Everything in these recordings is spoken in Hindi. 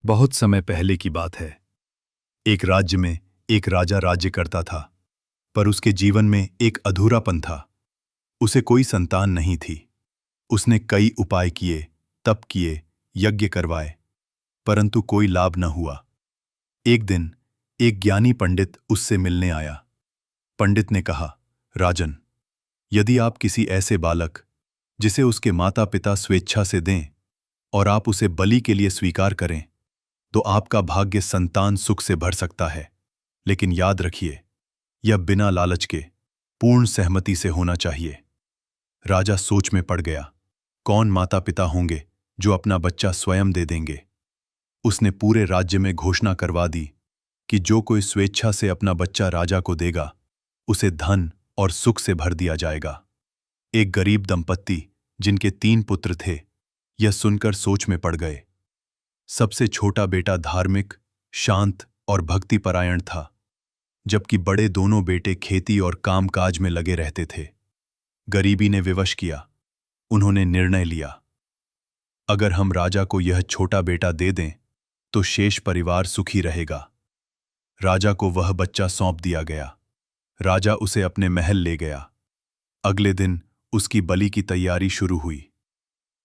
बहुत समय पहले की बात है। एक राज्य में एक राजा राज्य करता था, पर उसके जीवन में एक अधूरापन था। उसे कोई संतान नहीं थी। उसने कई उपाय किए, तप किए, यज्ञ करवाए, परंतु कोई लाभ न हुआ। एक दिन एक ज्ञानी पंडित उससे मिलने आया। पंडित ने कहा, राजन, यदि आप किसी ऐसे बालक जिसे उसके माता पिता स्वेच्छा से दें और आप उसे बलि के लिए स्वीकार करें, तो आपका भाग्य संतान सुख से भर सकता है। लेकिन याद रखिए, यह बिना लालच के पूर्ण सहमति से होना चाहिए। राजा सोच में पड़ गया। कौन माता पिता होंगे जो अपना बच्चा स्वयं दे देंगे? उसने पूरे राज्य में घोषणा करवा दी कि जो कोई स्वेच्छा से अपना बच्चा राजा को देगा, उसे धन और सुख से भर दिया जाएगा। एक गरीब दंपत्ति जिनके 3 पुत्र थे, यह सुनकर सोच में पड़ गए। सबसे छोटा बेटा धार्मिक, शांत और भक्तिपरायण था, जबकि बड़े दोनों बेटे खेती और कामकाज में लगे रहते थे। गरीबी ने विवश किया। उन्होंने निर्णय लिया, अगर हम राजा को यह छोटा बेटा दे दें तो शेष परिवार सुखी रहेगा। राजा को वह बच्चा सौंप दिया गया। राजा उसे अपने महल ले गया। अगले दिन उसकी बलि की तैयारी शुरू हुई।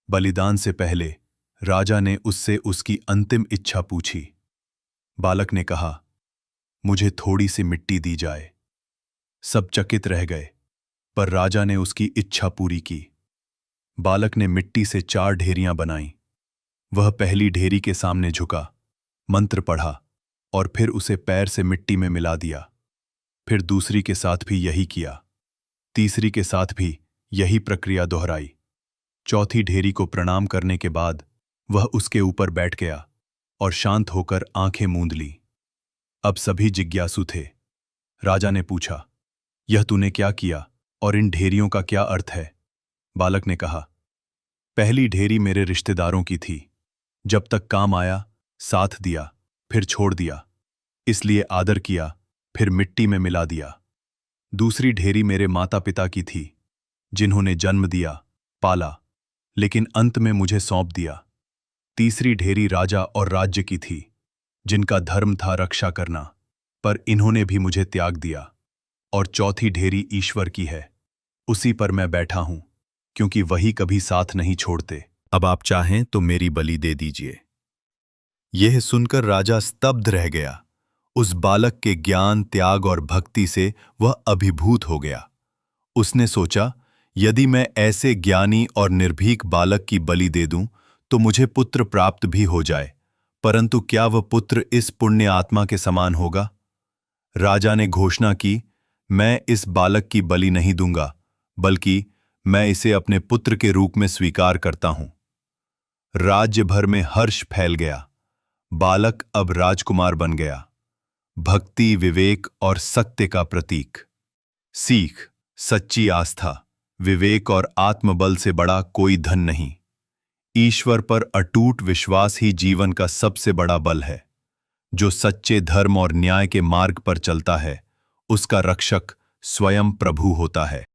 बलिदान से पहले राजा ने उससे उसकी अंतिम इच्छा पूछी। बालक ने कहा, मुझे थोड़ी सी मिट्टी दी जाए। सब चकित रह गए, पर राजा ने उसकी इच्छा पूरी की। बालक ने मिट्टी से 4 ढेरियां बनाईं। वह पहली ढेरी के सामने झुका, मंत्र पढ़ा और फिर उसे पैर से मिट्टी में मिला दिया। फिर दूसरी के साथ भी यही किया। तीसरी के साथ भी यही प्रक्रिया दोहराई। चौथी ढेरी को प्रणाम करने के बाद वह उसके ऊपर बैठ गया और शांत होकर आंखें मूंद ली। अब सभी जिज्ञासु थे। राजा ने पूछा, यह तूने क्या किया और इन ढेरियों का क्या अर्थ है? बालक ने कहा, पहली ढेरी मेरे रिश्तेदारों की थी। जब तक काम आया साथ दिया, फिर छोड़ दिया, इसलिए आदर किया, फिर मिट्टी में मिला दिया। दूसरी ढेरी मेरे माता पिता की थी, जिन्होंने जन्म दिया, पाला, लेकिन अंत में मुझे सौंप दिया। तीसरी ढेरी राजा और राज्य की थी, जिनका धर्म था रक्षा करना, पर इन्होंने भी मुझे त्याग दिया। और चौथी ढेरी ईश्वर की है, उसी पर मैं बैठा हूं, क्योंकि वही कभी साथ नहीं छोड़ते। अब आप चाहें तो मेरी बलि दे दीजिए। यह सुनकर राजा स्तब्ध रह गया। उस बालक के ज्ञान, त्याग और भक्ति से वह अभिभूत हो गया। उसने सोचा, यदि मैं ऐसे ज्ञानी और निर्भीक बालक की बलि दे दूं तो मुझे पुत्र प्राप्त भी हो जाए, परंतु क्या वह पुत्र इस पुण्य आत्मा के समान होगा? राजा ने घोषणा की, मैं इस बालक की बलि नहीं दूंगा, बल्कि मैं इसे अपने पुत्र के रूप में स्वीकार करता हूं। राज्य भर में हर्ष फैल गया। बालक अब राजकुमार बन गया, भक्ति, विवेक और सत्य का प्रतीक। सीख, सच्ची आस्था, विवेक और आत्मबल से बड़ा कोई धन नहीं। ईश्वर पर अटूट विश्वास ही जीवन का सबसे बड़ा बल है। जो सच्चे धर्म और न्याय के मार्ग पर चलता है, उसका रक्षक स्वयं प्रभु होता है।